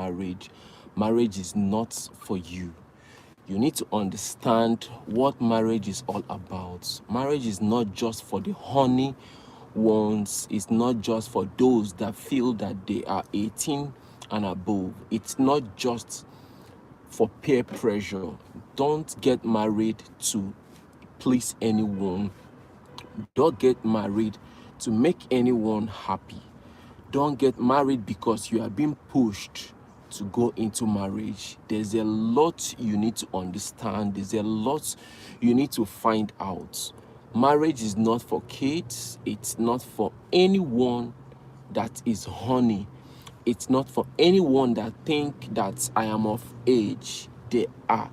marriage, marriage is not for you. You need to understand what marriage is all about. Marriage is not just for the honey ones. It's not just for those that feel that they are 18 and above. It's not just for peer pressure. Don't get married to please anyone. Don't get married to make anyone happy. Don't get married because you are being pushed to go into marriage. There's a lot you need to understand. There's a lot you need to find out. Marriage is not for kids. It's not for anyone that is honey. It's not for anyone that think that I am of age. There are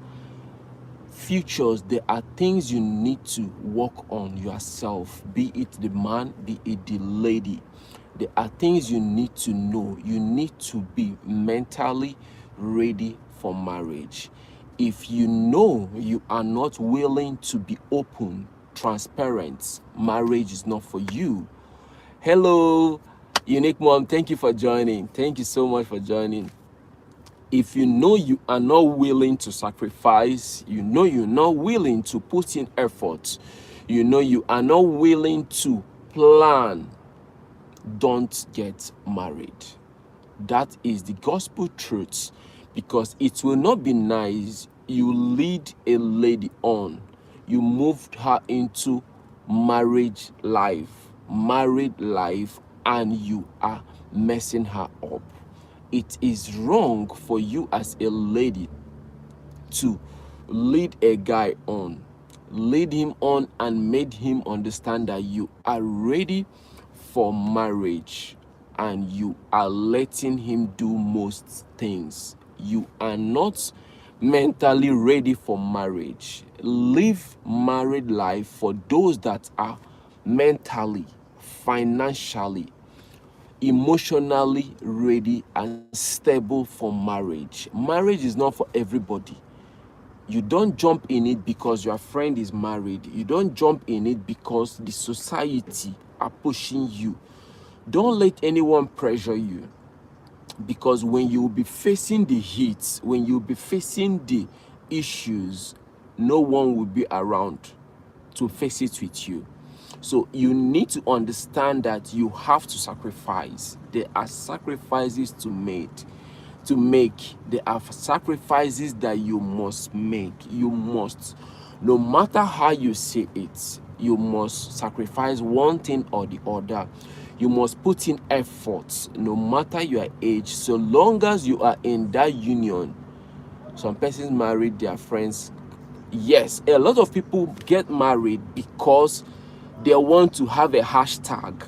futures, there are things you need to work on yourself, be it the man, be it the lady. There are things you need to know. You need to be mentally ready for marriage. If you know you are not willing to be open, transparent, marriage is not for you. Hello, Unique Mom, thank you for joining. Thank you so much for joining. If you know you are not willing to sacrifice, you know you're not willing to put in effort, you know you are not willing to plan, don't get married. That is the gospel truth, because it will not be nice. You lead a lady on, you moved her into married life, and you are messing her up. It is wrong for you as a lady to lead a guy on, lead him on and made him understand that you are ready for marriage, and you are letting him do most things. You are not mentally ready for marriage. Live married life for those that are mentally, financially, emotionally ready and stable for marriage. Marriage is not for everybody. You don't jump in it because your friend is married. You don't jump in it because the society are pushing you. Don't let anyone pressure you, because when you will be facing the heat, when you will be facing the issues, no one will be around to face it with you. So you need to understand that you have to sacrifice. There are sacrifices to make. There are sacrifices that you must make. You must, no matter how you say it, you must sacrifice one thing or the other. You must put in efforts, no matter your age, so long as you are in that union. Some persons married their friends. Yes, a lot of people get married because they want to have a hashtag,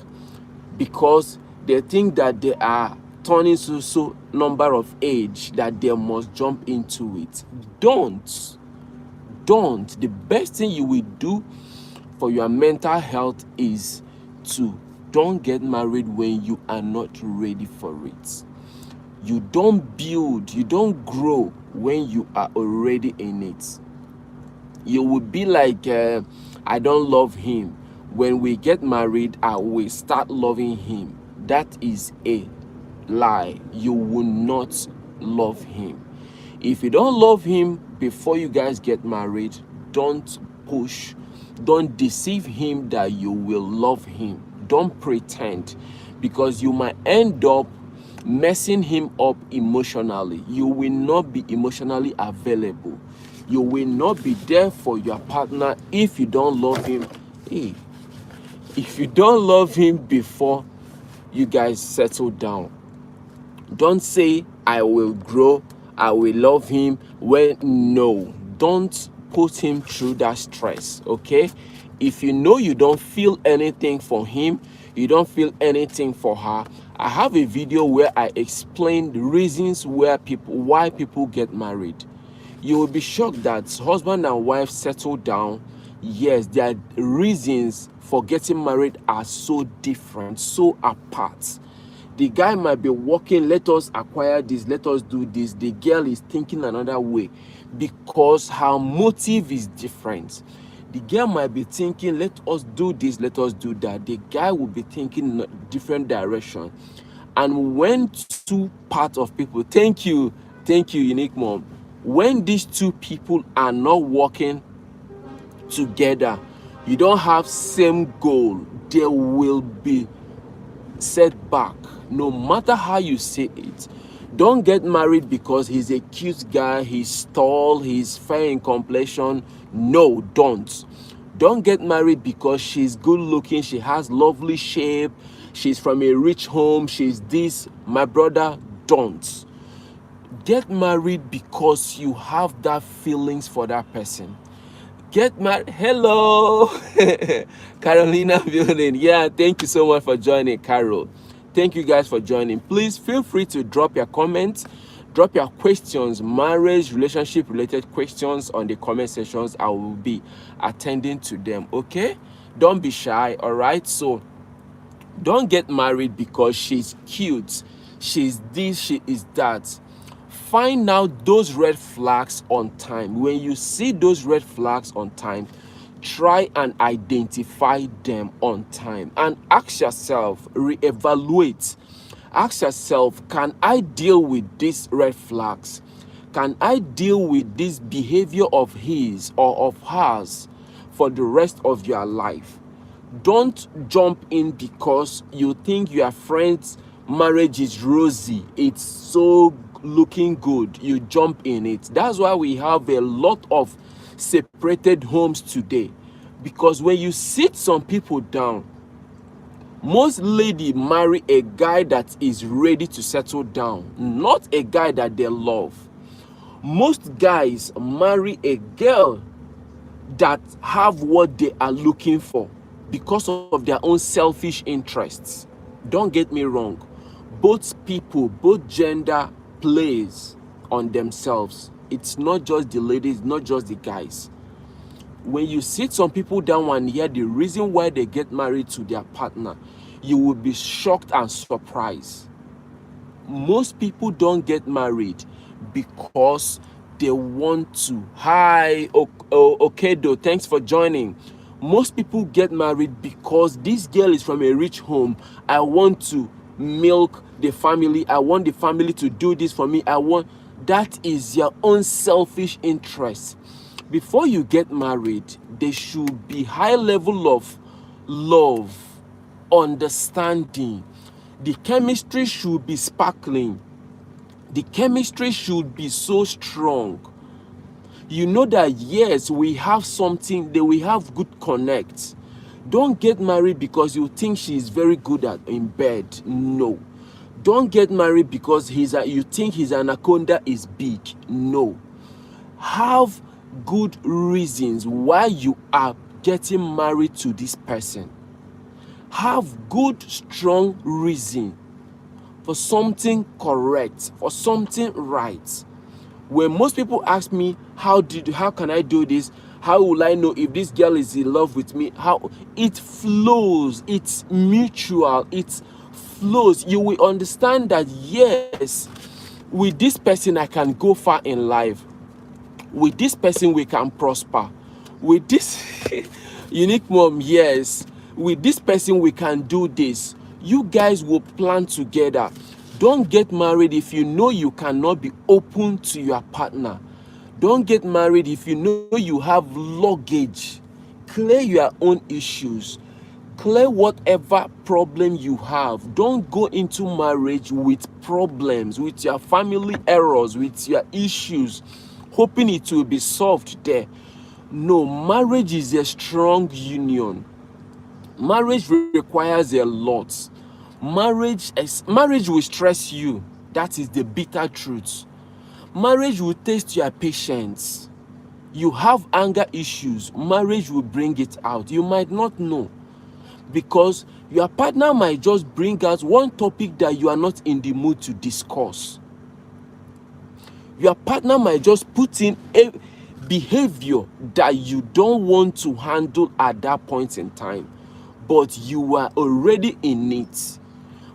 because they think that they are turning so number of age that they must jump into it. Don't. The best thing you will do for your mental health is to don't get married when you are not ready for it. You don't build, you don't grow when you are already in it. You will be like, I don't love him. When we get married, I will start loving him. That is a lie. You will not love him. If you don't love him before you guys get married, don't push, don't deceive him that you will love him. Don't pretend, because you might end up messing him up emotionally. You will not be emotionally available. You will not be there for your partner if you don't love him. Hey, if you don't love him before you guys settle down, don't say, I will grow, I will love him. When no, don't put him through that stress, okay? If you know you don't feel anything for him, you don't feel anything for her, I have a video where I explain the reasons why people get married. You will be shocked that husband and wife settle down. Yes, their reasons for getting married are so different, so apart. The guy might be working, let us acquire this, let us do this. The girl is thinking another way because her motive is different. The girl might be thinking, let us do this, let us do that. The guy will be thinking in a different direction. And when two part of people, thank you, unique mom. When these two people are not working together, you don't have same goal, there will be setback, no matter how you say it. Don't get married because he's a cute guy, he's tall, he's fair in complexion. No, don't get married because she's good looking, she has lovely shape, she's from a rich home, she's this. My brother, don't get married because you have that feelings for that person. Get married. Hello, Carolina building. Yeah, thank you so much for joining, Carol. Thank you guys for joining. Please feel free to drop your comments, drop your questions, marriage, relationship related questions on the comment sections. I will be attending to them. Okay, don't be shy. All right, so don't get married because she's cute, she's this, she is that. Find out those red flags on time. When you see those red flags on time, try and identify them on time and ask yourself, reevaluate. Ask yourself, can I deal with these red flags? Can I deal with this behavior of his or of hers for the rest of your life? Don't jump in because you think your friend's marriage is rosy, it's so looking good, you jump in it. That's why we have a lot of separated homes today, because when you sit some people down, most lady marry a guy that is ready to settle down, not a guy that they love. Most guys marry a girl that have what they are looking for because of their own selfish interests. Don't get me wrong, both people, both gender plays on themselves. It's not just the ladies, not just the guys. When you sit some people down and hear the reason why they get married to their partner, you will be shocked and surprised. Most people don't get married because they want to. Hi, Okedo, thanks for joining. Most people get married because this girl is from a rich home. I want to milk the family. I want the family to do this for me. That is your own selfish interest. Before you get married, there should be high level of love, understanding. The chemistry should be sparkling. The chemistry should be so strong. You know that yes, we have something, that we have good connect. Don't get married because you think she is very good in bed. No. Don't get married because you think his anaconda is big. No. Have good reasons why you are getting married to this person. Have good, strong reason for something correct, for something right. When most people ask me, how can I do this? How will I know if this girl is in love with me? How it flows, it's mutual, it flows. You will understand that yes, with this person I can go far in life. With this person we can prosper. With this unique mom, yes. With this person we can do this. You guys will plan together. Don't get married if you know you cannot be open to your partner. Don't get married if you know you have luggage. Clear your own issues. Clear whatever problem you have. Don't go into marriage with problems, with your family errors, with your issues, hoping it will be solved there. No, marriage is a strong union. Marriage requires a lot. Marriage will stress you. That is the bitter truth. Marriage will test your patience. You have anger issues. Marriage will bring it out. You might not know, because your partner might just bring out one topic that you are not in the mood to discuss. Your partner might just put in a behavior that you don't want to handle at that point in time, but you are already in it.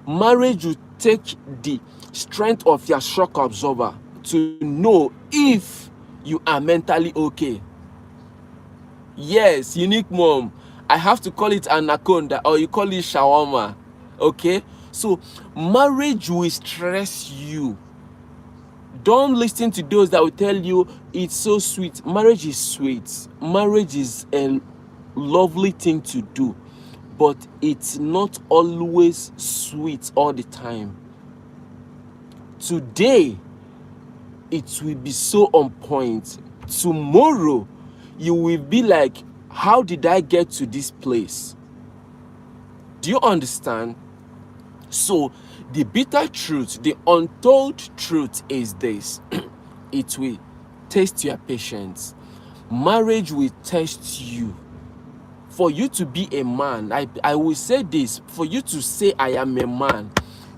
Marriage will take the strength of your shock absorber to know if you are mentally okay. Yes, unique mom, I have to call it anaconda or you call it shawarma. Okay, So marriage will stress you. Don't listen to those that will tell you it's so sweet. Marriage is sweet. Marriage is a lovely thing to do, but it's not always sweet all the time. Today, it will be so on point. Tomorrow, you will be like, how did I get to this place? Do you understand? So, the bitter truth, the untold truth is this. It will test your patience. Marriage will test you. For you to be a man, I will say this, for you to say I am a man,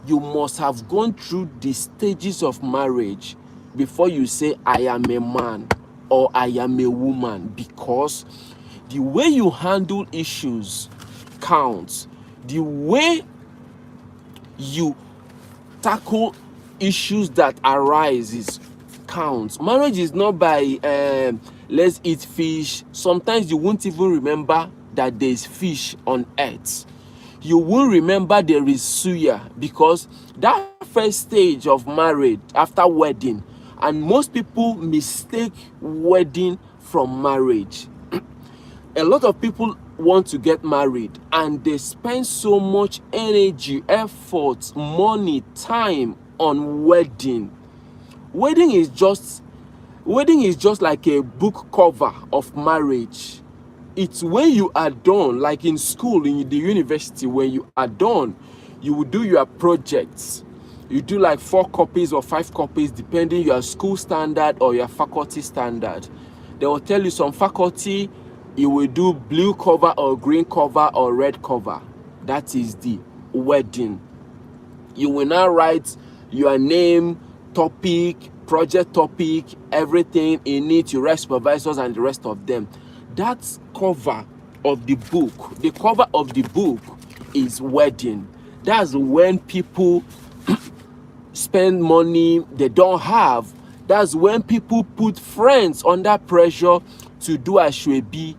you must have gone through the stages of marriage before you say I am a man or I am a woman, because the way you handle issues counts. The way you tackle issues that arises counts. Marriage is not by let's eat fish. Sometimes you won't even remember that there is fish on earth. You won't remember there is suya, because that first stage of marriage after wedding, and most people mistake wedding from marriage. A lot of people want to get married and they spend so much energy, effort, money, time on wedding. Wedding is just like a book cover of marriage. It's when you are done, like in school, in the university, when you are done, you will do your projects. You do like 4 copies or 5 copies, depending your school standard or your faculty standard. They will tell you some faculty, you will do blue cover or green cover or red cover. That is the wedding. You will now write your name, topic, project topic, everything in it, your rest supervisors and the rest of them. That's cover of the book. The cover of the book is wedding. That's when people spend money they don't have. That's when people put friends under pressure to do ashwebi.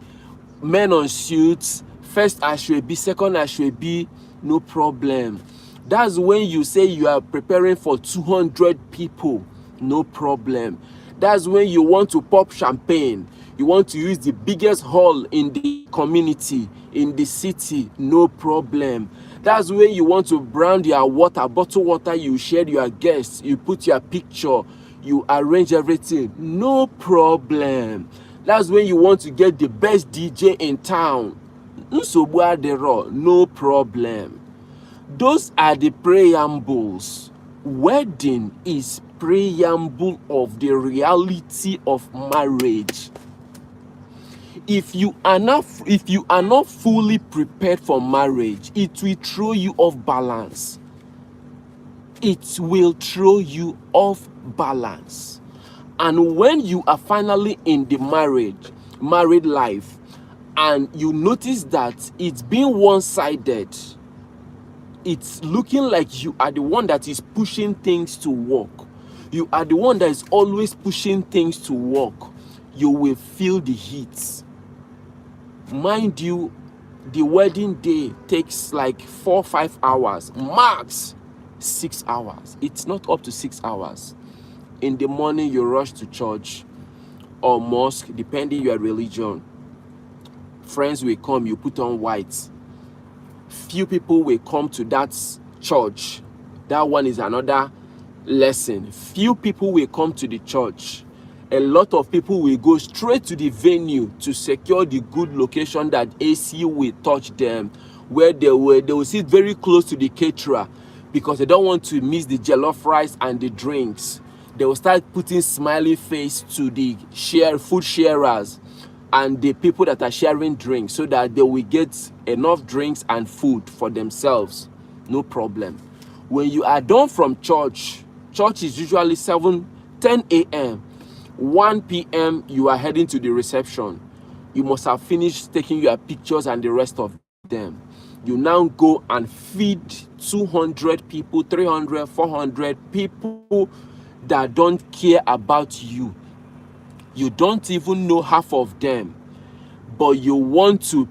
Men on suits, first ashwebi, second ashwebi, no problem. That's when you say you are preparing for 200 people, no problem. That's when you want to pop champagne. You want to use the biggest hall in the community, in the city, no problem. That's when you want to brand your water, bottle water, you share your guests, you put your picture, you arrange everything, no problem. That's when you want to get the best DJ in town, no problem. Those are the preambles. Wedding is preamble of the reality of marriage. If you are not fully prepared for marriage, it will throw you off balance. It will throw you off balance. And when you are finally in the married life, and you notice that it's being one-sided, it's looking like you are the one that is pushing things to work. You are the one that is always pushing things to work. You will feel the heat. Mind you, the wedding day takes like 4-5 hours, max 6 hours. It's not up to 6 hours. In the morning, you rush to church or mosque, depending your religion. Friends will come, you put on white. Few people will come to that church. That one is another lesson. Few people will come to the church. A lot of people will go straight to the venue to secure the good location that AC will touch them, where they will sit very close to the caterer, because they don't want to miss the jollof rice and the drinks. They will start putting smiley face to the food sharers and the people that are sharing drinks, so that they will get enough drinks and food for themselves. No problem. When you are done from church is usually 10 a.m. 1 p.m. you are heading to the reception. You must have finished taking your pictures and the rest of them. You now go and feed 200 people, 300, 400 people that don't care about you. You don't even know half of them, but you want to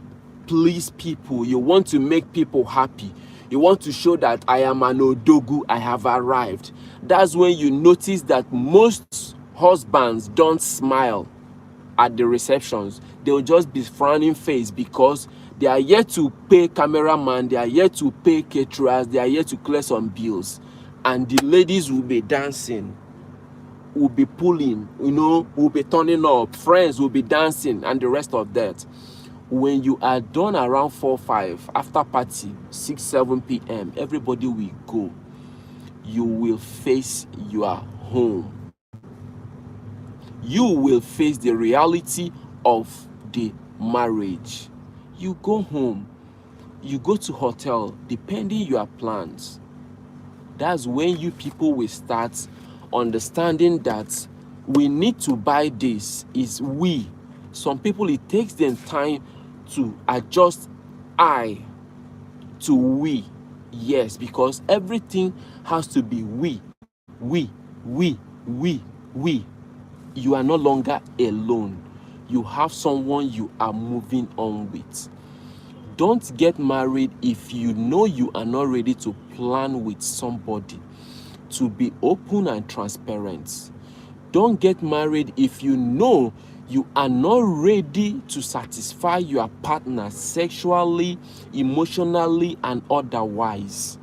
please people. You want to make people happy. You want to show that I am an odogu, I have arrived. That's when you notice that most husbands don't smile at the receptions. They will just be frowning face because they are yet to pay cameraman, they are yet to pay caterers, they are yet to clear some bills. And the ladies will be dancing, will be pulling, will be turning up, friends will be dancing, and the rest of that. When you are done around 4, 5, after party, 6, 7 p.m., everybody will go. You will face your home. You will face the reality of the marriage. You go home. You go to hotel, depending your plans. That's when you people will start understanding that we need to buy this. Is we. Some people, it takes them time to adjust I to we. Yes, because everything has to be we. You are no longer alone. You have someone you are moving on with. Don't get married if you know you are not ready to plan with somebody, to be open and transparent. Don't get married if you know you are not ready to satisfy your partner sexually, emotionally, and otherwise.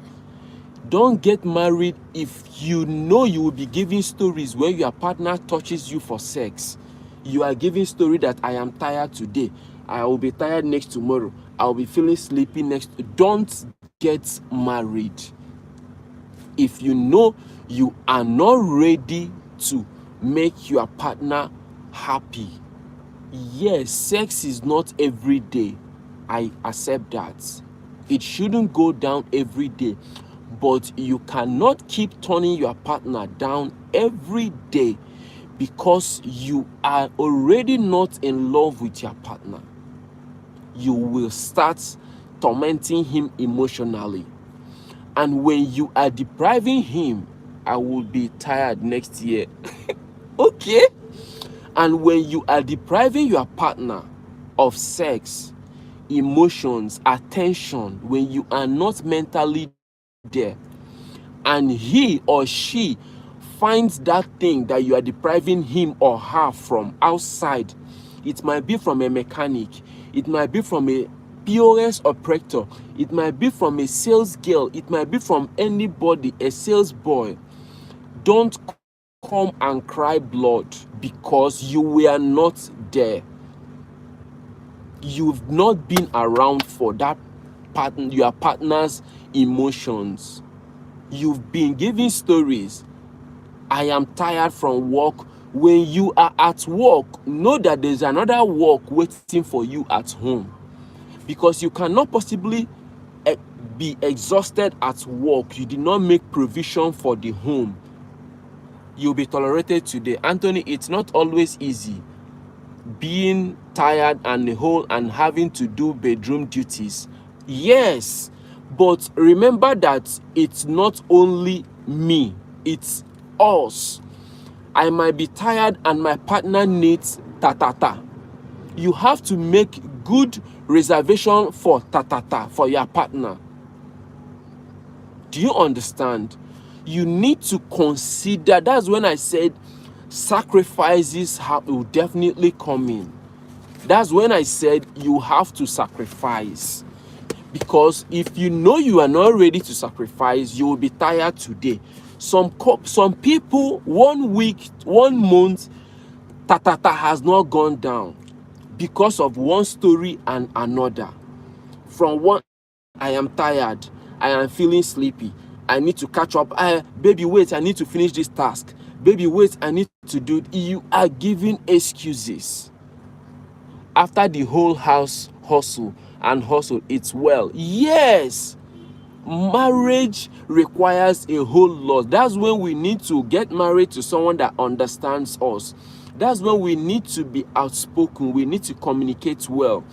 Don't get married if you know you will be giving stories when your partner touches you for sex. You are giving story that I am tired today, I will be tired next tomorrow, I will be feeling sleepy next. Don't get married if you know you are not ready to make your partner happy. Yes, sex is not every day. I accept that. It shouldn't go down every day. But you cannot keep turning your partner down every day because you are already not in love with your partner. You will start tormenting him emotionally. And when you are depriving him, I will be tired next year. Okay? And when you are depriving your partner of sex, emotions, attention, when you are not mentally there, and he or she finds that thing that you are depriving him or her from outside, it might be from a mechanic, it might be from a POS operator, it might be from a sales girl, it might be from anybody, a sales boy. Don't come and cry blood because you were not there. You've not been around for that partner, your partner's emotions. You've been giving stories. I am tired from work. When you are at work, know that there's another work waiting for you at home, because you cannot possibly be exhausted at work. You did not make provision for the home. You'll be tolerated today. Anthony, it's not always easy being tired and whole and having to do bedroom duties. Yes, but remember that it's not only me, it's us. I might be tired and my partner needs ta-ta-ta. You have to make good reservation for ta-ta-ta for your partner. Do you understand? You need to consider. That's when I said sacrifices will definitely come in. That's when I said you have to sacrifice. Because if you know you are not ready to sacrifice, you will be tired today. Some people, 1 week, 1 month, ta-ta-ta has not gone down because of one story and another. From one, I am tired, I am feeling sleepy, I need to catch up. Baby, wait, I need to finish this task. Baby, wait, I need to do it. You are giving excuses. After the whole house hustle, it's well. Yes, marriage requires a whole lot. That's when we need to get married to someone that understands us. That's when we need to be outspoken. We need to communicate well.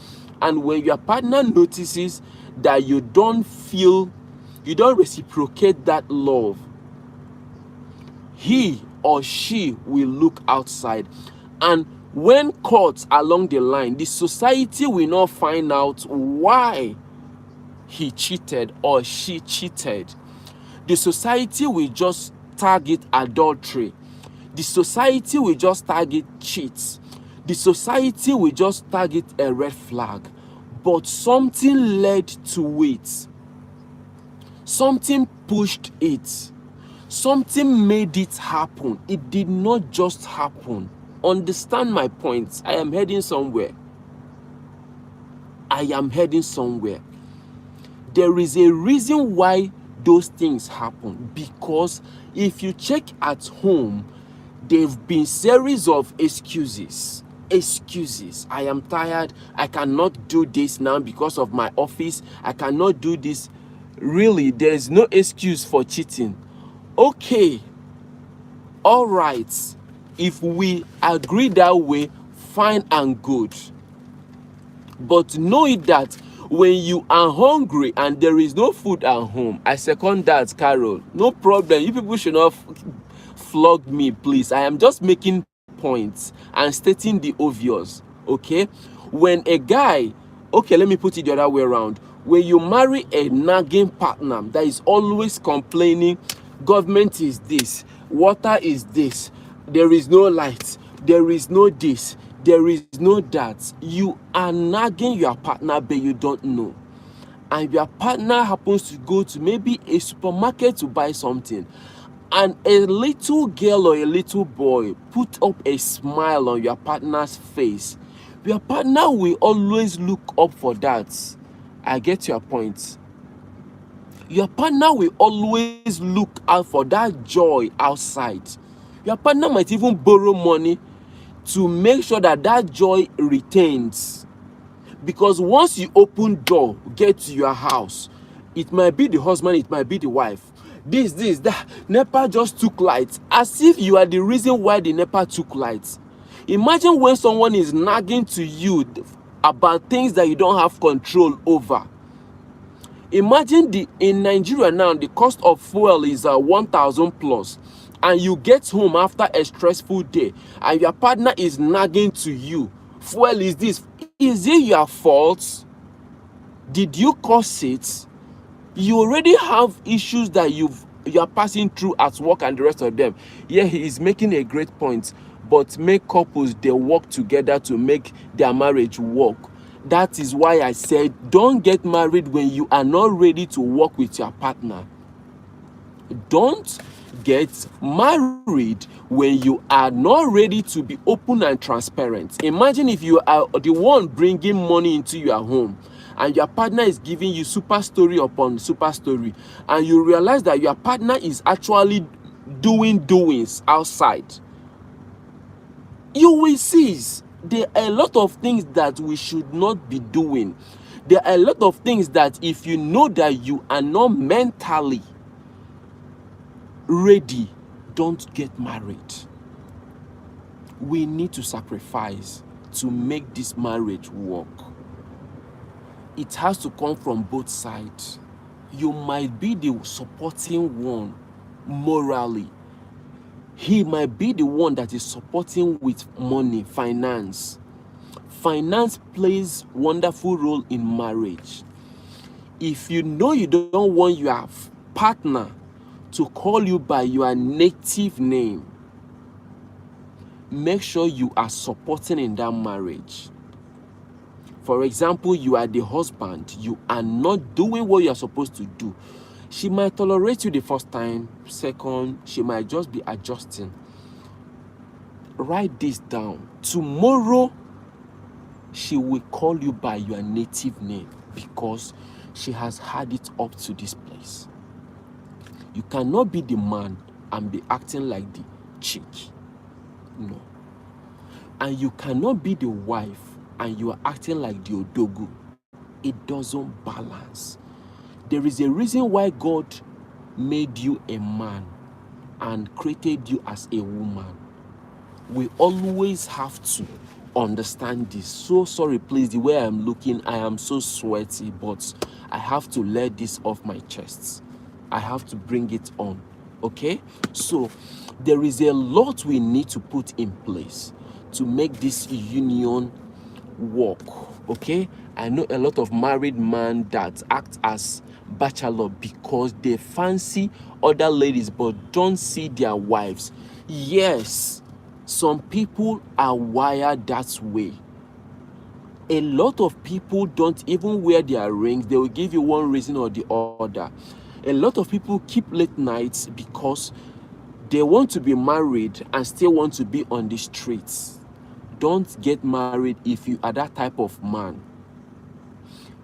And when your partner notices that you don't reciprocate that love, he or she will look outside. And when caught along the line, the society will not find out why he cheated or she cheated. The society will just target adultery. The society will just target cheats. The society will just target a red flag. But something led to it. Something pushed it. Something made it happen. It did not just happen. Understand my point. I am heading somewhere. I am heading somewhere. There is a reason why those things happen. Because if you check at home, there have been series of excuses. Excuses. I am tired. I cannot do this now because of my office. I cannot do this. Really, there is no excuse for cheating. Okay. All right. If we agree that way, fine and good. But know it that when you are hungry and there is no food at home, I second that, Carol. No problem. You people should not flog me, please. I am just making points and stating the obvious. Okay? When a guy, okay, let me put it the other way around. When you marry a nagging partner that is always complaining, government is this, water is this, there is no light, there is no this, there is no that. You are nagging your partner, but you don't know. And your partner happens to go to maybe a supermarket to buy something, and a little girl or a little boy put up a smile on your partner's face. Your partner will always look up for that. I get your point. Your partner will always look out for that joy outside. Your partner might even borrow money to make sure that that joy retains. Because once you open door, get to your house, it might be the husband, it might be the wife. This, that. NEPA just took lights. As if you are the reason why the NEPA took lights. Imagine when someone is nagging to you about things that you don't have control over. Imagine in Nigeria now, the cost of fuel is 1,000 plus. And you get home after a stressful day and your partner is nagging to you. Fuel is this. Is it your fault? Did you cause it? You already have issues that you are passing through at work and the rest of them. Yeah, he is making a great point. But make couples, they work together to make their marriage work. That is why I said, don't get married when you are not ready to work with your partner. Don't get married when you are not ready to be open and transparent. Imagine if you are the one bringing money into your home and your partner is giving you super story upon super story, and you realize that your partner is actually doing doings outside. You will cease. There are a lot of things that we should not be doing. There are a lot of things that if you know that you are not mentally ready, don't get married. We need to sacrifice to make this marriage work. It has to come from both sides. You might be the supporting one morally. He might be the one that is supporting with money, finance. Finance plays wonderful role in marriage. If you know you don't want your partner to call you by your native name, make sure you are supporting in that marriage. For example, you are the husband, you are not doing what you are supposed to do. She might tolerate you the first time, second, she might just be adjusting. Write this down. Tomorrow, she will call you by your native name because she has had it up to this place. You cannot be the man and be acting like the chick. No. And you cannot be the wife and you are acting like the odogu. It doesn't balance. There is a reason why God made you a man and created you as a woman. We always have to understand this. So sorry, please, the way I'm looking, I am so sweaty, but I have to let this off my chest. I have to bring it on. Okay? So there is a lot we need to put in place to make this union work. Okay, I know a lot of married men that act as bachelor because they fancy other ladies but don't see their wives. Yes, some people are wired that way. A lot of people don't even wear their rings. They will give you one reason or the other. A lot of people keep late nights because they want to be married and still want to be on the streets. Don't get married if you are that type of man.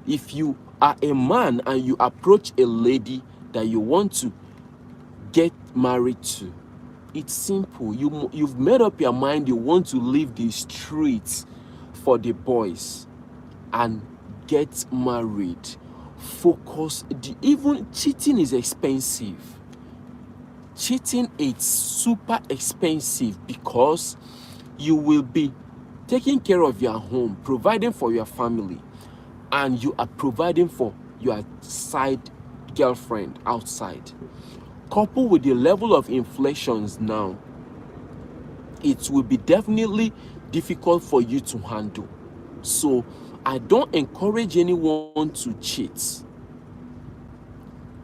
If you are a man and you approach a lady that you want to get married to, it's simple. You've made up your mind you want to leave the streets for the boys and get married. Focus. Even cheating is expensive. Cheating is super expensive because you will be taking care of your home, providing for your family, and you are providing for your side girlfriend outside. Coupled with the level of inflations now, it will be definitely difficult for you to handle. So I don't encourage anyone to cheat.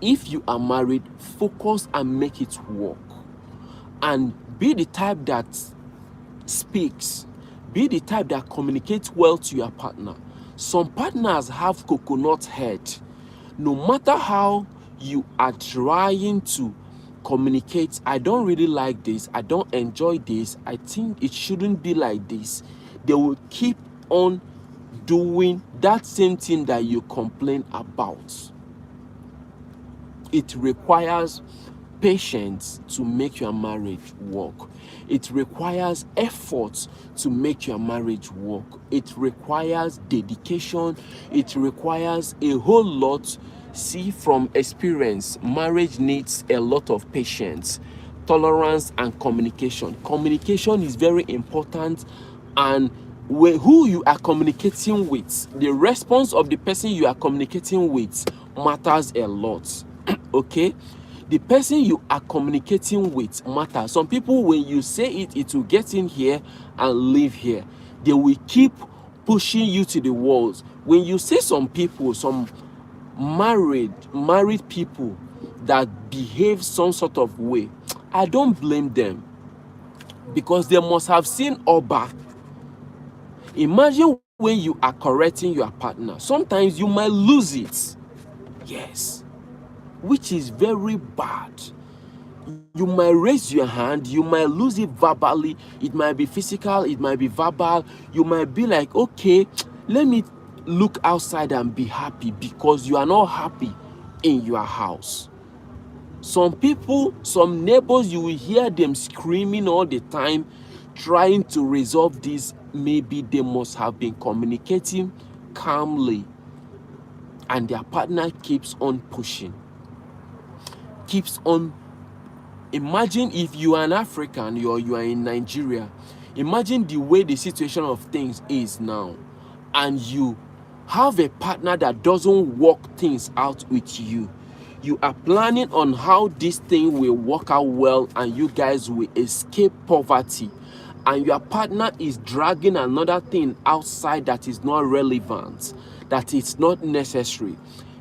If you are married, focus and make it work. And be the type that speaks. Be the type that communicates well to your partner. Some partners have coconut head. No matter how you are trying to communicate, I don't really like this, I don't enjoy this, I think it shouldn't be like this, they will keep on doing that same thing that you complain about. It requires patience to make your marriage work. It requires effort to make your marriage work. It requires dedication. It requires a whole lot. See, from experience, marriage needs a lot of patience, tolerance, and communication. Communication is very important, and who you are communicating with, the response of the person you are communicating with matters a lot. Okay, the person you are communicating with matters. Some people, when you say it, it will get in here and leave here. They will keep pushing you to the walls. When you say some people, some married people that behave some sort of way, I don't blame them, because they must have seen Oba. Imagine when you are correcting your partner, sometimes you might lose it. Yes, which is very bad. You might raise your hand, you might lose it verbally, it might be physical, it might be verbal. You might be like, okay, let me look outside and be happy, because you are not happy in your house. Some people, some neighbors, you will hear them screaming all the time, trying to resolve this. Maybe they must have been communicating calmly, and their partner keeps on pushing, keeps on. Imagine if you are an African or you are in Nigeria. Imagine the way the situation of things is now, and you have a partner that doesn't work things out with you. You are planning on how this thing will work out well and you guys will escape poverty, and your partner is dragging another thing outside that is not relevant, that is not necessary.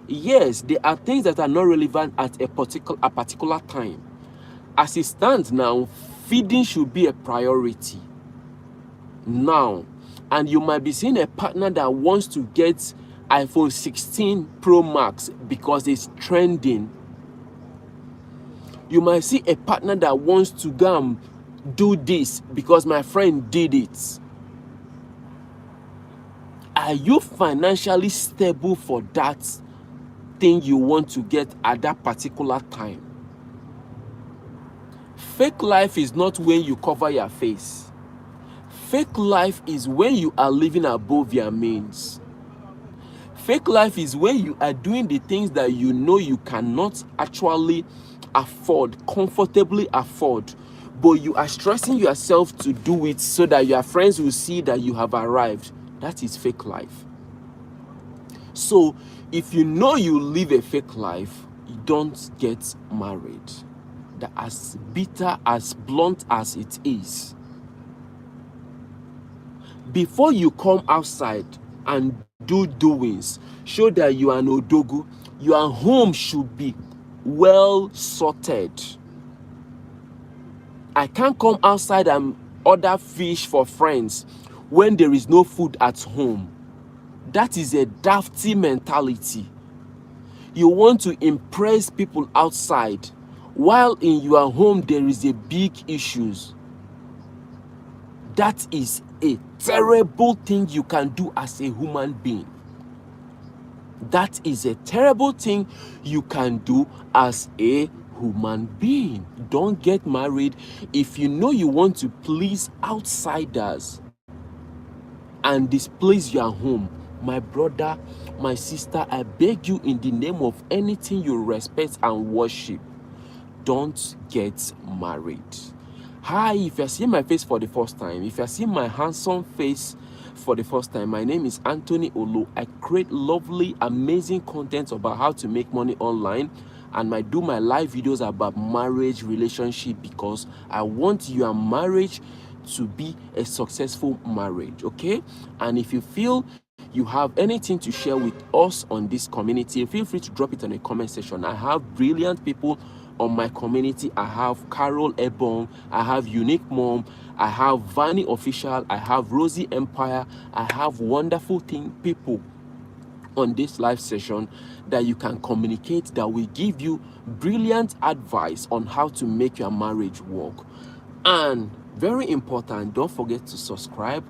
Yes, there are things that are not relevant at a particular time. As it stands now, feeding should be a priority now. And you might be seeing a partner that wants to get iPhone 16 Pro Max because it's trending. You might see a partner that wants to go and do this because my friend did it. Are you financially stable for that thing you want to get at that particular time? Fake life is not when you cover your face. Fake life is when you are living above your means. Fake life is when you are doing the things that you know you cannot actually afford, comfortably afford, but you are stressing yourself to do it so that your friends will see that you have arrived. That is fake life. So if you know you live a fake life, you don't get married. That, as bitter, as blunt as it is, before you come outside, and do doings. Show that you are an odogu. Your home should be well sorted. I can't come outside and order fish for friends when there is no food at home. That is a dafty mentality. You want to impress people outside, while in your home there is a big issues. That is a terrible thing you can do as a human being. That is a terrible thing you can do as a human being. Don't get married if you know you want to please outsiders and displease your home. My brother, my sister, I beg you in the name of anything you respect and worship, don't get married. Hi, if you're seeing my face for the first time, if you're seeing my handsome face for the first time, my name is Anthony Olo. I create lovely, amazing content about how to make money online, and I do my live videos about marriage, relationship, because I want your marriage to be a successful marriage, okay? And if you feel you have anything to share with us on this community, feel free to drop it in the comment section. I have brilliant people on my community. I have Carol Ebong, I have Unique Mom, I have Vani Official, I have Rosie Empire, I have wonderful people on this live session that you can communicate, that will give you brilliant advice on how to make your marriage work. And very important, don't forget to subscribe,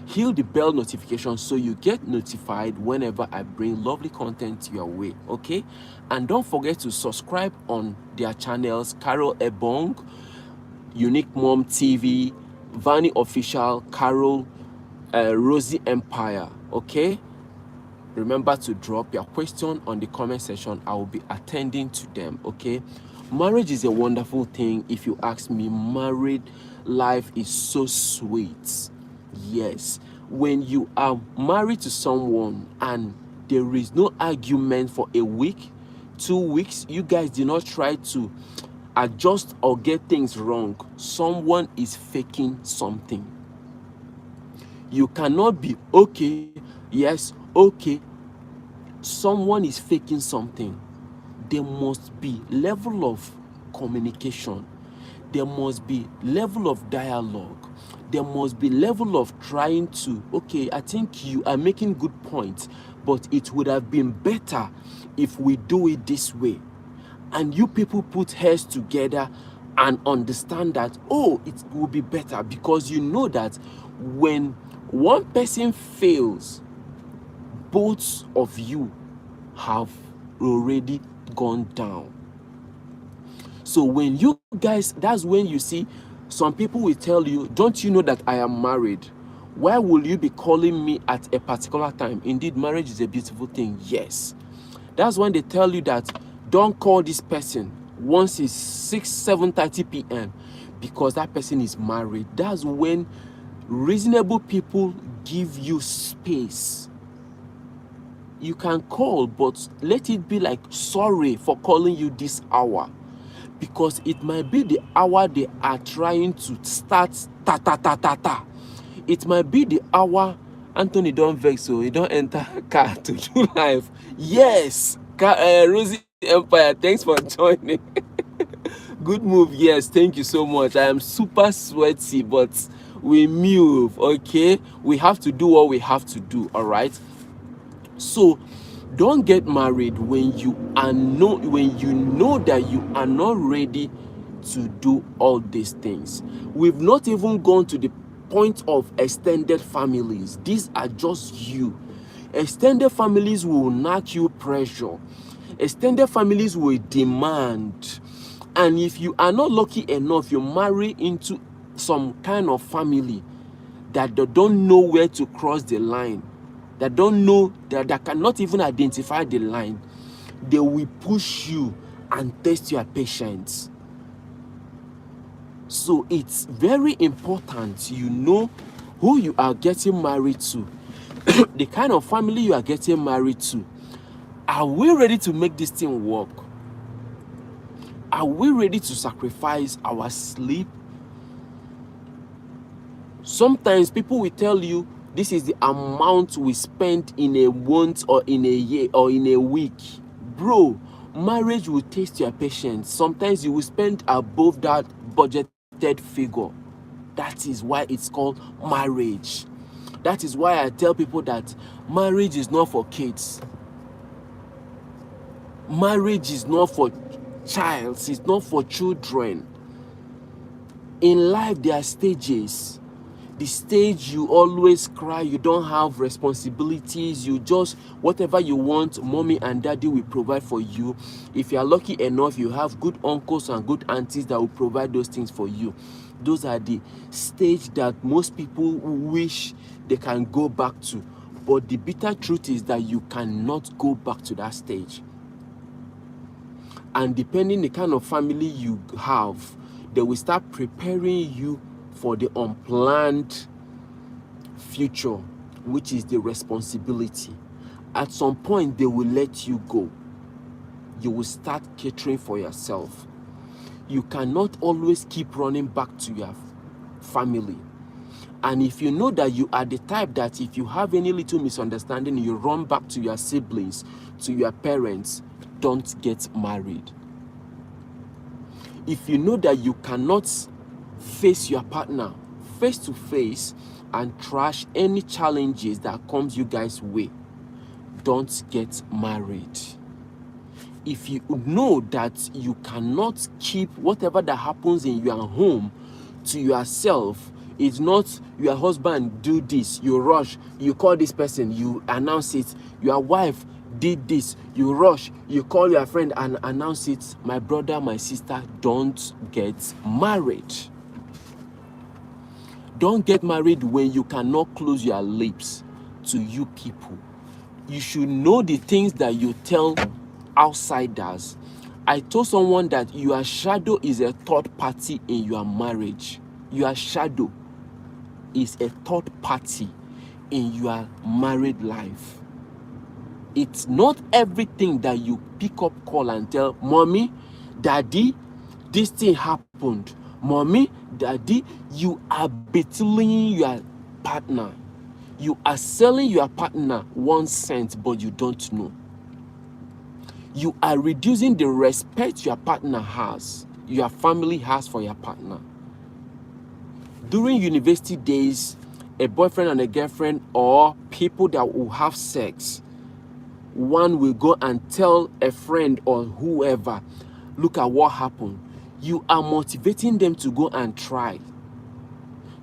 hit the bell notification so you get notified whenever I bring lovely content your way, okay? And don't forget to subscribe on their channels, Carol Ebong, Unique Mom TV, Vani Official, Carol, Rosie Empire, okay? Remember to drop your question on the comment section. I will be attending to them, okay? Marriage is a wonderful thing. If you ask me, married life is so sweet. Yes. When you are married to someone and there is no argument for a week, 2 weeks, you guys did not try to adjust or get things wrong, someone is faking something. You cannot be okay, yes, okay. Someone is faking something. There must be level of communication. There must be level of dialogue. There must be level of trying to, okay, I think you are making good points, but it would have been better if we do it this way. And you people put heads together and understand that, oh, it will be better, because you know that when one person fails, both of you have already gone down. So when you guys, that's when you see some people will tell you, don't you know that I am married? Why will you be calling me at a particular time? Indeed, marriage is a beautiful thing, yes. That's when they tell you that don't call this person once it's 7:30 p.m. because that person is married. That's when reasonable people give you space. You can call, but let it be like, sorry for calling you this hour, because it might be the hour they are trying to start ta. It might be the hour, Anthony, don't vex, so you don't enter car to do live. Yes, Rosie Empire, thanks for joining. Good move, yes, thank you so much. I am super sweaty, but we move, okay? We have to do what we have to do, all right? So don't get married when you know that you are not ready to do all these things. We've not even gone to the point of extended families. These are just you. Extended families will knock you pressure. Extended families will demand. And if you are not lucky enough, you marry into some kind of family that they don't know where to cross the line, that don't know, that cannot even identify the line, they will push you and test your patience. So it's very important you know who you are getting married to, the kind of family you are getting married to. Are we ready to make this thing work? Are we ready to sacrifice our sleep? Sometimes people will tell you, This is the amount we spend in a month or in a year or in a week. Bro, marriage will taste your patience. Sometimes you will spend above that budgeted figure. That is why it's called marriage. That is why I tell people that marriage is not for kids. Marriage is not for childs. It's not for children. In life, there are stages. The stage you always cry, you don't have responsibilities, you just, whatever you want, mommy and daddy will provide for you. If you are lucky enough, you have good uncles and good aunties that will provide those things for you. Those are the stage that most people wish they can go back to. But the bitter truth is that you cannot go back to that stage. And depending the kind of family you have, they will start preparing you for the unplanned future, which is the responsibility. At some point, they will let you go. You will start catering for yourself. You cannot always keep running back to your family. And if you know that you are the type that if you have any little misunderstanding, you run back to your siblings, to your parents, don't get married. If you know that you cannot face your partner face to face and trash any challenges that comes you guys' way, don't get married. If you know that you cannot keep whatever that happens in your home to yourself, it's not your husband do this, you rush, you call this person, you announce it, your wife did this, you rush, you call your friend and announce it. My brother, my sister, don't get married. Don't get married when you cannot close your lips to you people. You should know the things that you tell outsiders. I told someone that your shadow is a third party in your marriage. Your shadow is a third party in your married life. It's not everything that you pick up, call and tell, mommy, daddy, this thing happened. Mommy, daddy, you are belittling your partner. You are selling your partner 1 cent, but you don't know. You are reducing the respect your partner has, your family has for your partner. During university days, a boyfriend and a girlfriend or people that will have sex, one will go and tell a friend or whoever, look at what happened. You are motivating them to go and try.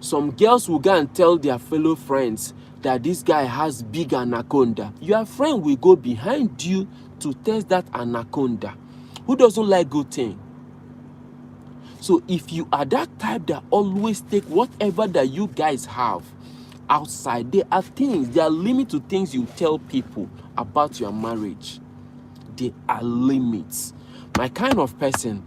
Some girls will go and tell their fellow friends that this guy has big anaconda. Your friend will go behind you to test that anaconda. Who doesn't like good thing? So if you are that type that always take whatever that you guys have outside, there are things, there are limits to things you tell people about your marriage. There are limits. My kind of person,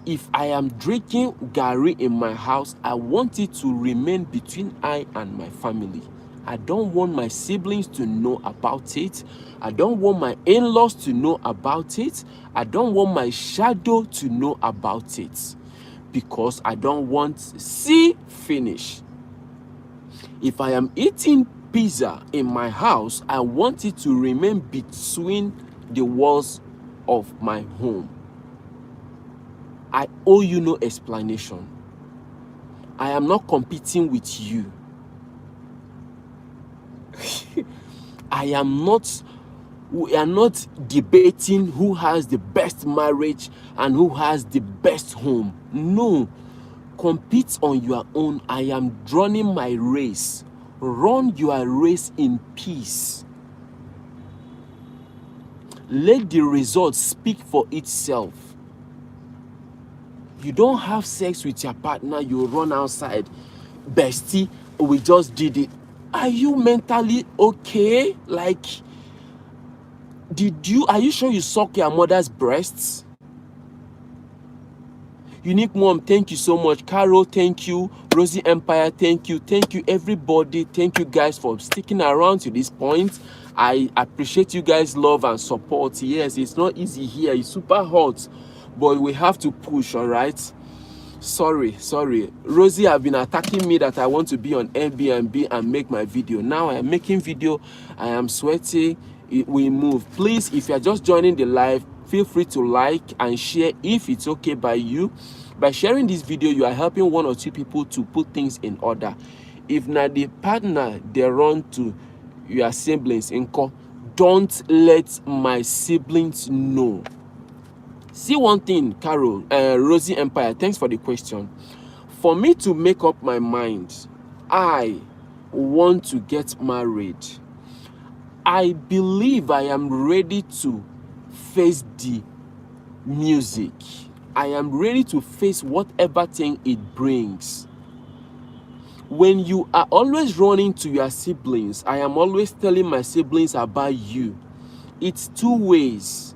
if I am drinking Gary in my house, I want it to remain between I and my family. I don't want my siblings to know about it. I don't want my in-laws to know about it. I don't want my shadow to know about it. Because I don't want see finish. If I am eating pizza in my house, I want it to remain between the walls of my home. I owe you no explanation. I am not competing with you. We are not debating who has the best marriage and who has the best home. No. Compete on your own. I am running my race. Run your race in peace. Let the result speak for itself. You don't have sex with your partner, you run outside. Bestie, we just did it. Are you mentally okay? Like, are you sure you suck your mother's breasts? Unique Mom, thank you so much. Carol, thank you. Rosie Empire, thank you. Thank you, everybody. Thank you guys for sticking around to this point. I appreciate you guys' love and support. Yes, it's not easy here. It's super hot, but we have to push, all right? Sorry. Rosie have been attacking me that I want to be on Airbnb and make my video. Now I am making video. I am sweating. We move. Please, if you are just joining the live, feel free to like and share if it's okay by you. By sharing this video, you are helping 1 or 2 people to put things in order. If not the partner they run to your siblings, don't let my siblings know. See one thing, Carol, Rosie Empire, thanks for the question. For me to make up my mind, I want to get married. I believe I am ready to face the music. I am ready to face whatever thing it brings. When you are always running to your siblings, I am always telling my siblings about you. It's 2 ways.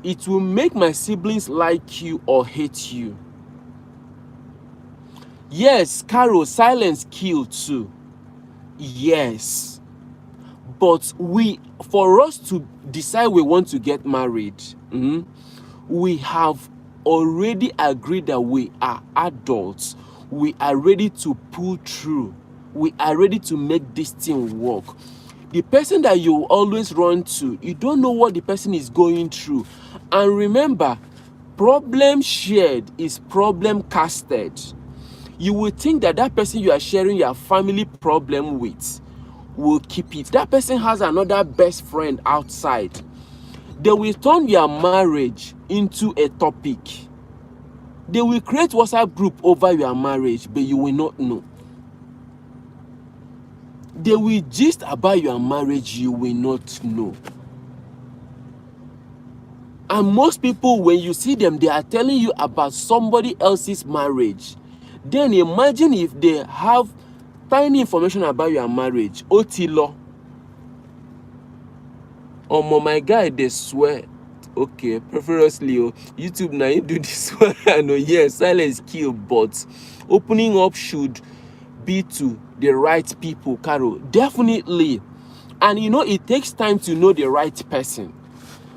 It will make my siblings like you or hate you. Yes, Carol, silence kill too. Yes. But for us to decide we want to get married, we have already agreed that we are adults. We are ready to pull through. We are ready to make this thing work. The person that you always run to, you don't know what the person is going through. And remember, problem shared is problem casted. You will think that that person you are sharing your family problem with will keep it. That person has another best friend outside. They will turn your marriage into a topic. They will create WhatsApp group over your marriage, but you will not know. They will gist about your marriage, you will not know. And most people, when you see them, they are telling you about somebody else's marriage. Then imagine if they have tiny information about your marriage. Otilo. Oh, my guy, they swear. Okay, preferably YouTube now you do this one. I know, yes, silence kill, but opening up should be to the right people, Carol. Definitely. And it takes time to know the right person.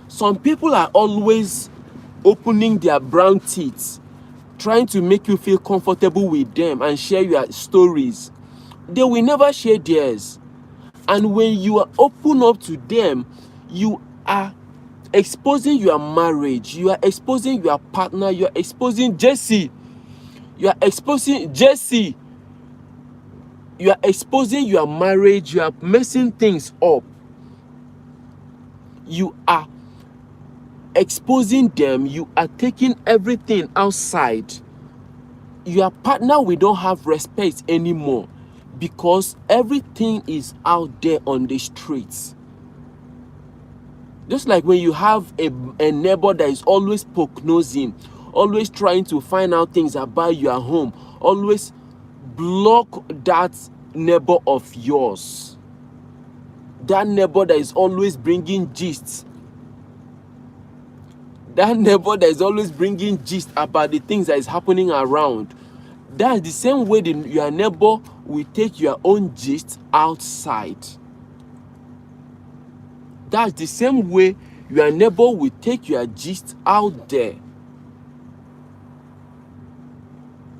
Some people are always opening their brown teeth, trying to make you feel comfortable with them and share your stories. They will never share theirs. And when you are open up to them, you are exposing your marriage, you are exposing your partner, you are exposing Jesse, you are exposing Jesse, you are exposing your marriage, you are messing things up. You are exposing them, you are taking everything outside. Your partner will don't have respect anymore because everything is out there on the streets. Just like when you have a neighbor that is always poke-nosing, always trying to find out things about your home, always block that neighbor of yours. That neighbor that is always bringing gists. That neighbor that is always bringing gist about the things that is happening around. That's the same way your neighbor will take your own gist outside. That's the same way your neighbor will take your gist out there.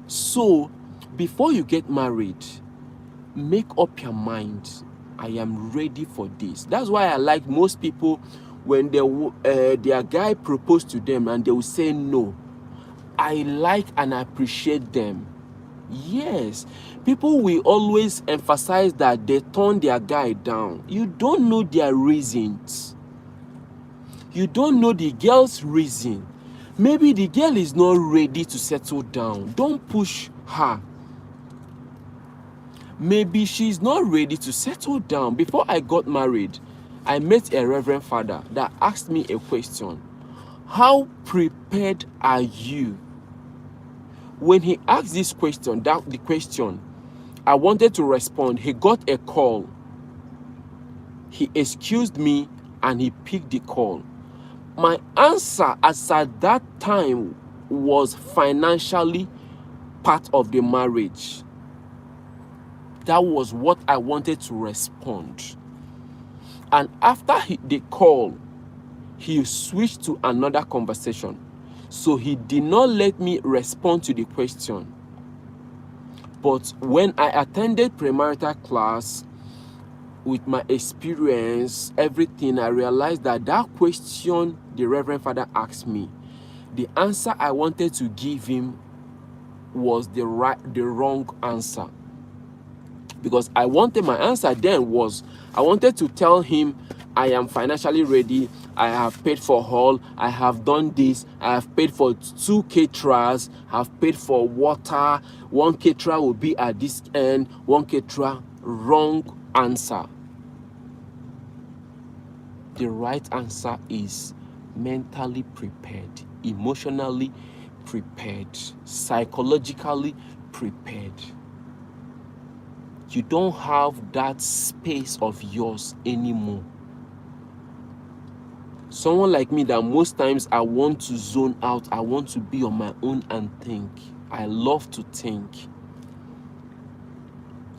So, before you get married, make up your mind. I am ready for this. That's why I like most people when their guy propose to them and they will say no. I like and appreciate them. Yes, people will always emphasize that they turn their guy down. You don't know their reasons. You don't know the girl's reason. Maybe the girl is not ready to settle down. Don't push her. Maybe she's not ready to settle down. Before I got married, I met a reverend father that asked me a question. How prepared are you? When he asked this question, I wanted to respond. He got a call. He excused me and he picked the call. My answer as at that time was financially part of the marriage. That was what I wanted to respond. And after the call, he switched to another conversation. So he did not let me respond to the question. But when I attended premarital class, with my experience, everything, I realized that that question the Reverend Father asked me, the answer I wanted to give him was the wrong answer. Because my answer then was, I wanted to tell him, I am financially ready, I have paid for hall, I have done this, I have paid for 2 caterers, I have paid for water, 1 caterer will be at this end, 1 caterer. Wrong answer. The right answer is mentally prepared, emotionally prepared, psychologically prepared. You don't have that space of yours anymore. Someone like me that most times I want to zone out, I want to be on my own and think. I love to think.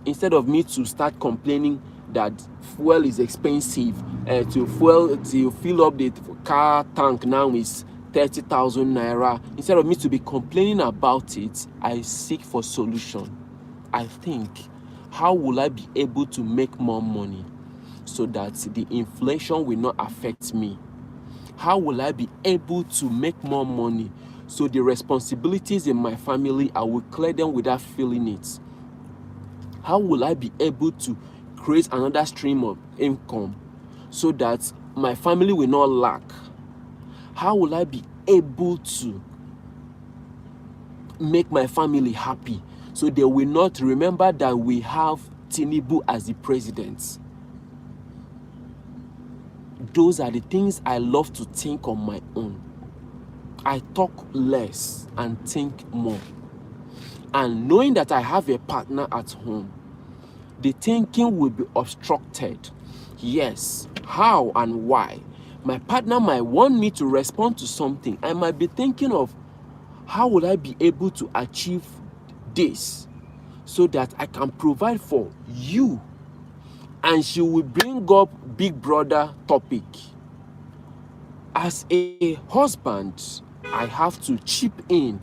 Instead of me to start complaining that fuel is expensive, to fill up the car tank now is 30,000 naira. Instead of me to be complaining about it, I seek for solution. I think, how will I be able to make more money so that the inflation will not affect me? How will I be able to make more money so the responsibilities in my family, I will clear them without feeling it? How will I be able to create another stream of income so that my family will not lack? How will I be able to make my family happy so they will not remember that we have Tinubu as the president? Those are the things I love to think on my own. I talk less and think more. And knowing that I have a partner at home, the thinking will be obstructed. Yes, how and why? My partner might want me to respond to something. I might be thinking of, how will I be able to achieve this so that I can provide for you? And she will bring up big brother topic. As a husband, I have to chip in.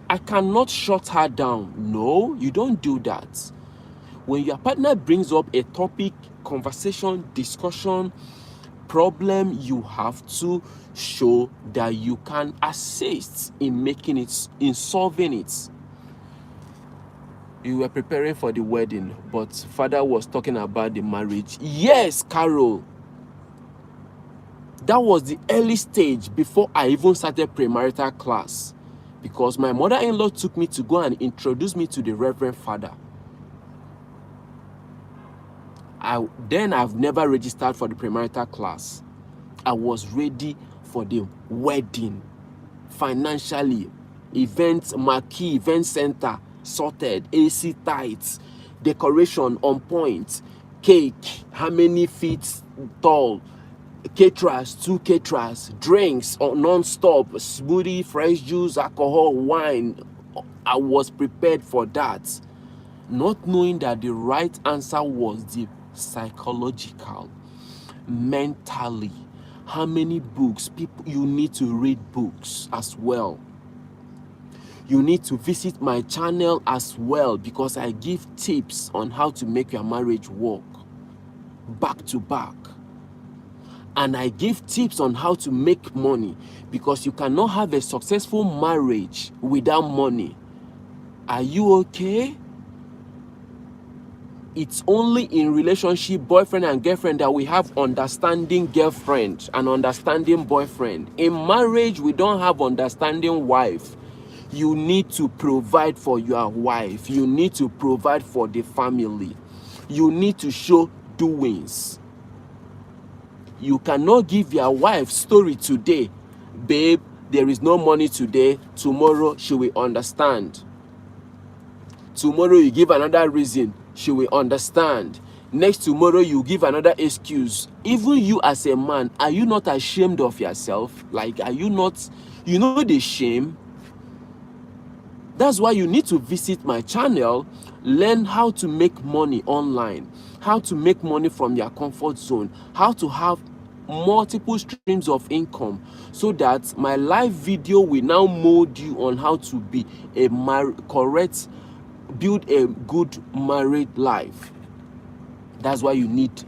I cannot shut her down. No, you don't do that. When your partner brings up a topic, conversation, discussion, problem, you have to show that you can assist in making it, in solving it. You were preparing for the wedding, but Father was talking about the marriage. Yes, Carol. That was the early stage before I even started premarital class, because my mother-in-law took me to go and introduce me to the Reverend Father. I've never registered for the premarital class. I was ready for the wedding. Financially, marquee event center sorted, AC tight, decoration on point, cake, how many feet tall, caterers, 2 caterers, drinks non-stop, smoothie, fresh juice, alcohol, wine. I was prepared for that, not knowing that the right answer was the psychological, mentally. How many books? You need to read books as well. You need to visit my channel as well, because I give tips on how to make your marriage work back to back. And I give tips on how to make money, because you cannot have a successful marriage without money. Are you okay? It's only in relationship, boyfriend and girlfriend, that we have understanding girlfriend and understanding boyfriend. In marriage, we don't have understanding wife. You need to provide for your wife. You need to provide for the family. You need to show doings. You cannot give your wife story today. Babe, there is no money today. Tomorrow, she will understand. Tomorrow, you give another reason. She will understand. Next tomorrow, you give another excuse. Even you as a man, are you not ashamed of yourself? Like, are you not, you know the shame? That's why you need to visit my channel, learn how to make money online, how to make money from your comfort zone, how to have multiple streams of income, so that my live video will now mold you on how to be a correct, build a good married life. That's why you need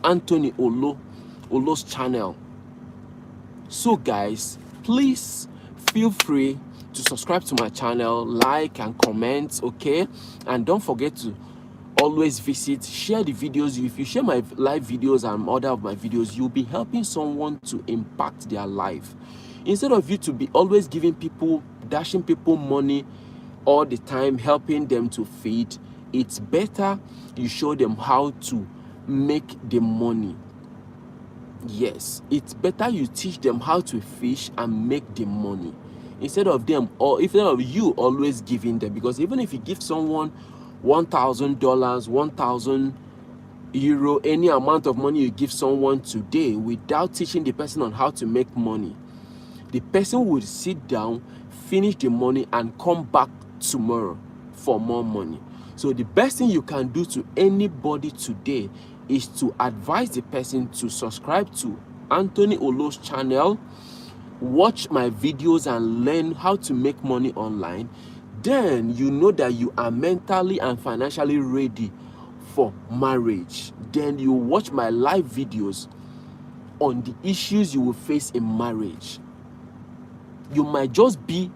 Anthony Olo's channel. So guys, please feel free to subscribe to my channel, like and comment, okay? And don't forget to always share the videos. If you share my live videos and other of my videos, you'll be helping someone to impact their life. Instead of you to be always dashing people money all the time, helping them to feed, it's better you show them how to make the money. Yes, it's better you teach them how to fish and make the money, instead of you always giving them. Because even if you give someone $1,000, 1,000 euro, any amount of money you give someone today without teaching the person on how to make money, the person will sit down, finish the money, and come back tomorrow for more money. So the best thing you can do to anybody today is to advise the person to subscribe to Anthony Olo's channel, watch my videos and learn how to make money online. Then you know that you are mentally and financially ready for marriage. Then you watch my live videos on the issues you will face in marriage. You might just be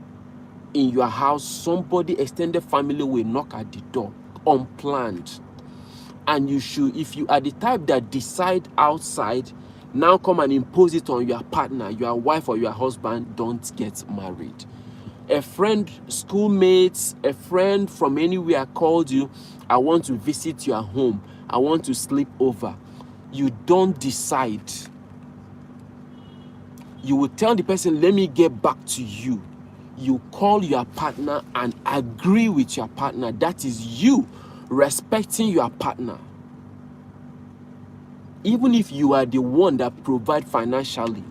in your house, somebody, extended family will knock at the door, unplanned. And you should, if you are the type that decide outside, now come and impose it on your partner, your wife or your husband, don't get married. A friend, schoolmates, a friend from anywhere called you, I want to visit your home, I want to sleep over. You don't decide. You will tell the person, let me get back to you. You call your partner and agree with your partner. That is you respecting your partner. Even if you are the one that provide financially,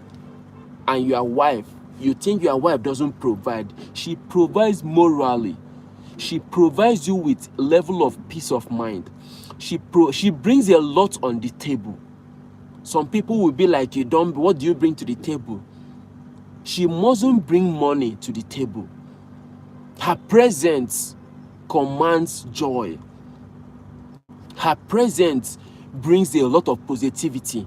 and your wife, you think your wife doesn't provide, she provides morally. She provides you with level of peace of mind. She brings a lot on the table. Some people will be like, what do you bring to the table? She mustn't bring money to the table. Her presence commands joy. Her presence brings a lot of positivity.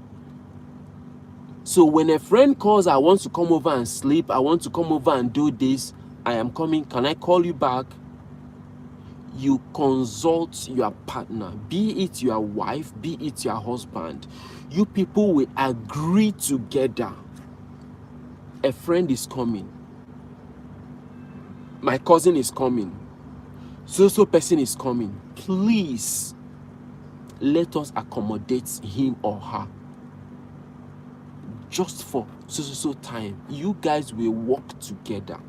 So when a friend calls, I want to come over and sleep, I want to come over and do this, I am coming, can I call you back? You consult your partner, be it your wife, be it your husband. You people will agree together. A friend is coming. My cousin is coming. So person is coming. Please, let us accommodate him or her. Just for so time. You guys will work together.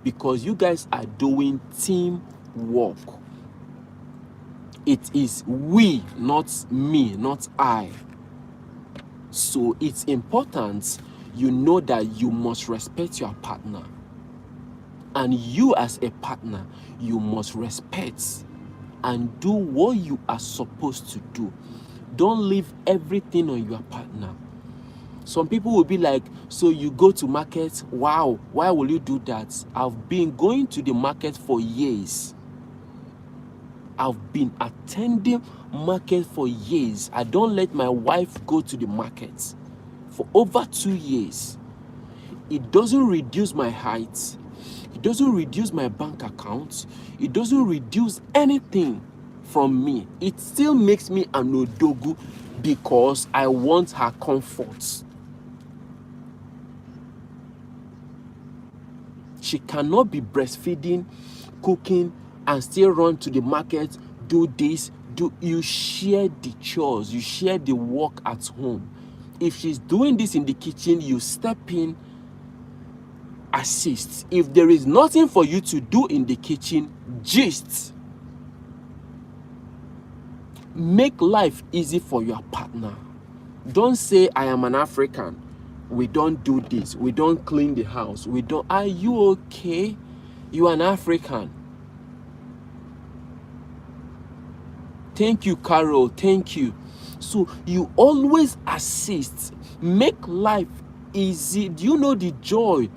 Because you guys are doing team work. It is we, not me, not I. So it's important you know that you must respect your partner. And you as a partner, you must respect and do what you are supposed to do. Don't leave everything on your partner. Some people will be like, so you go to market? Wow, why will you do that? I've been going to the market for years. I've been attending market for years. I don't let my wife go to the market for over 2 years. It doesn't reduce my height. It doesn't reduce my bank account. It doesn't reduce anything from me. It still makes me an odogu because I want her comfort. She cannot be breastfeeding, cooking, and still run to the market, do this, you share the chores, you share the work at home. If she's doing this in the kitchen, you step in, assist. If there is nothing for you to do in the kitchen, gist. Make life easy for your partner. Don't say, I am an African. We don't do this. We don't clean the house. We don't. Are you okay? You are an African. Thank you, Carol. Thank you. So you always assist, make life easy. Do you know the joy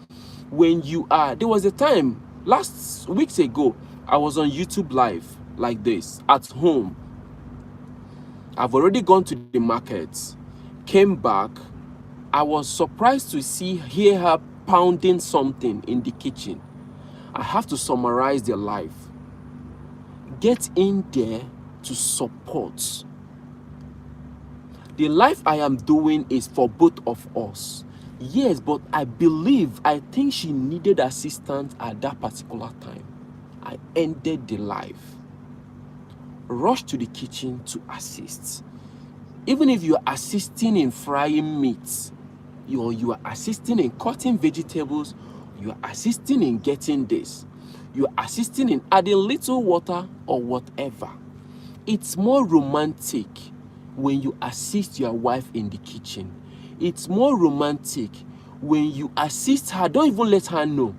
when you are? There was a time last weeks ago, I was on YouTube live like this at home. I've already gone to the market, came back. I was surprised to hear her pounding something in the kitchen. I have to summarize their life. Get in there to support. The life I am doing is for both of us. Yes, but I think she needed assistance at that particular time. I ended the life. Rushed to the kitchen to assist. Even if you are assisting in frying meat, you are assisting in cutting vegetables, you are assisting in getting this, you are assisting in adding little water or whatever. It's more romantic when you assist your wife in the kitchen. It's more romantic when you assist her. Don't even let her know.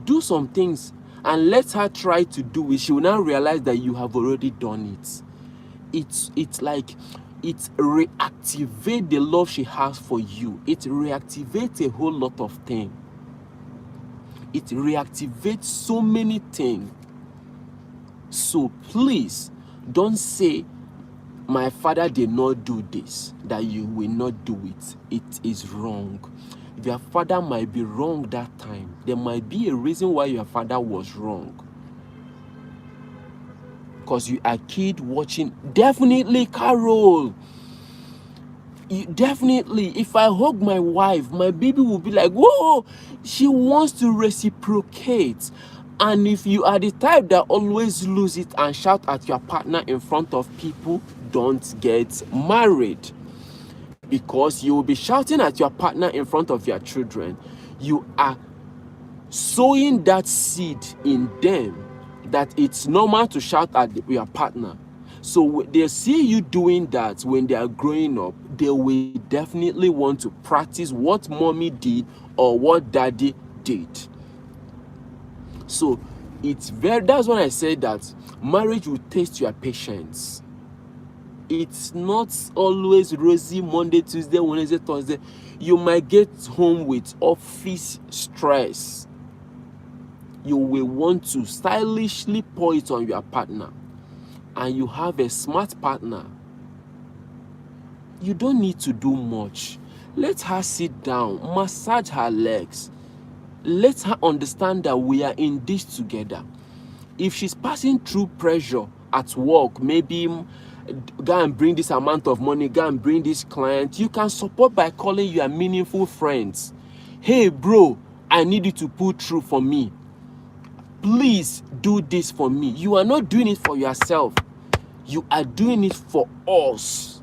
Do some things and let her try to do it. She will now realize that you have already done it. It's like it reactivates the love she has for you. It reactivates a whole lot of things. It reactivates so many things. So please don't say my father did not do this, that you will not do it. It is wrong. Your father might be wrong that time. There might be a reason why your father was wrong. Because you are a kid watching. Definitely, Carol. Definitely, if I hug my wife, my baby will be like, whoa, she wants to reciprocate. And if you are the type that always lose it and shout at your partner in front of people, don't get married. Because you will be shouting at your partner in front of your children. You are sowing that seed in them that it's normal to shout at your partner. So they see you doing that when they are growing up, they will definitely want to practice what mommy did or what daddy did. So that's when I say that marriage will test your patience. It's not always rosy Monday, Tuesday, Wednesday, Thursday. You might get home with office stress. You will want to stylishly pour it on your partner. And you have a smart partner. You don't need to do much. Let her sit down, massage her legs. Let her understand that we are in this together. If she's passing through pressure at work, maybe go and bring this amount of money, go and bring this client, you can support by calling your meaningful friends. Hey bro, I need you to pull through for me. Please do this for me. You are not doing it for yourself. You are doing it for us.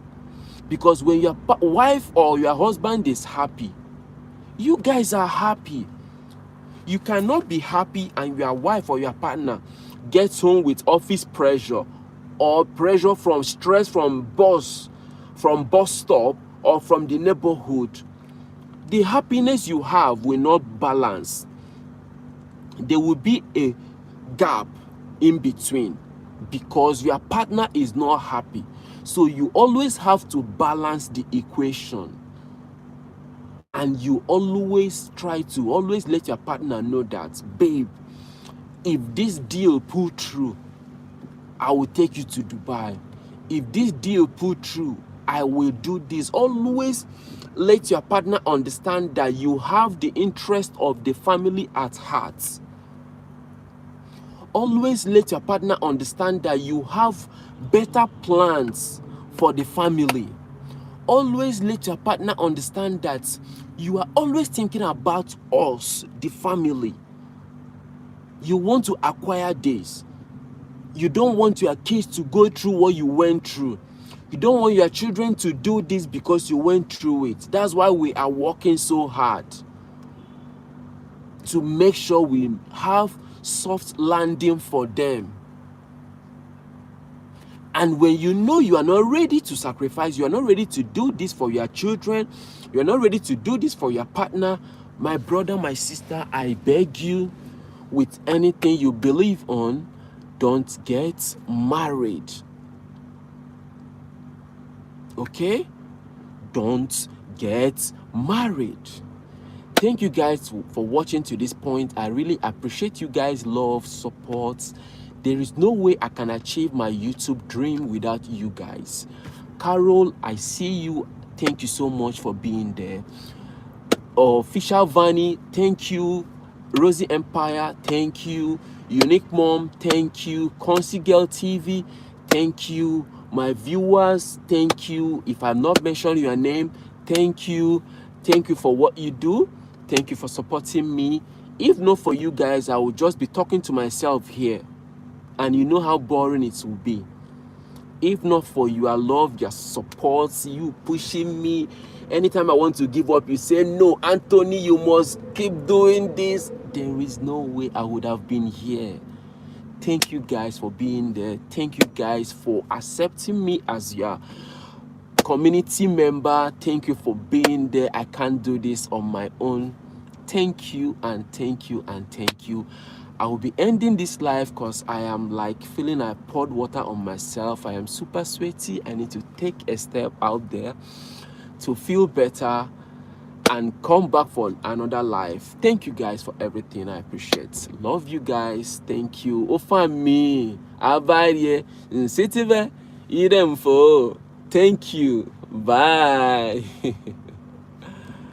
Because when your wife or your husband is happy, you guys are happy. You cannot be happy and your wife or your partner gets home with office pressure or pressure from stress from bus stop or from the neighborhood. The happiness you have will not balance. There will be a gap in between because your partner is not happy. So you always have to balance the equation. And you always try to always let your partner know that, babe, if this deal pull through, I will take you to Dubai. If this deal pull through, I will do this. Always let your partner understand that you have the interest of the family at heart. Always let your partner understand that you have better plans for the family. Always let your partner understand that you are always thinking about us, the family. You want to acquire this. You don't want your kids to go through what you went through. You don't want your children to do this because you went through it. That's why we are working so hard to make sure we have soft landing for them. And when you know you are not ready to sacrifice, you are not ready to do this for your children, you are not ready to do this for your partner, my brother, my sister, I beg you, with anything you believe on, don't get married. Okay? Don't get married. Thank you guys for watching to this point. I really appreciate you guys' love, support. There is no way I can achieve my YouTube dream without you guys. Carol, I see you. Thank you so much for being there. Official Vanny, thank you. Rosie Empire, thank you. Unique Mom, thank you. Concy Girl TV, thank you. My viewers, thank you. If I'm not mentioning your name, thank you. Thank you for what you do. Thank you for supporting me. If not for you guys, I would just be talking to myself here. And you know how boring it will be. If not for your love, your support, you pushing me, anytime I want to give up, you say, no, Anthony, you must keep doing this. There is no way I would have been here. Thank you guys for being there. Thank you guys for accepting me as your community member. Thank you for being there. I can't do this on my own. Thank you and thank you and thank you. I will be ending this live because I am like feeling I poured water on myself. I am super sweaty. I need to take a step out there to feel better and come back for another life. Thank you guys for everything. I appreciate. Love you guys. Thank you. Ofami, Abaye, Nsitive, Idemfo. Thank you. Bye.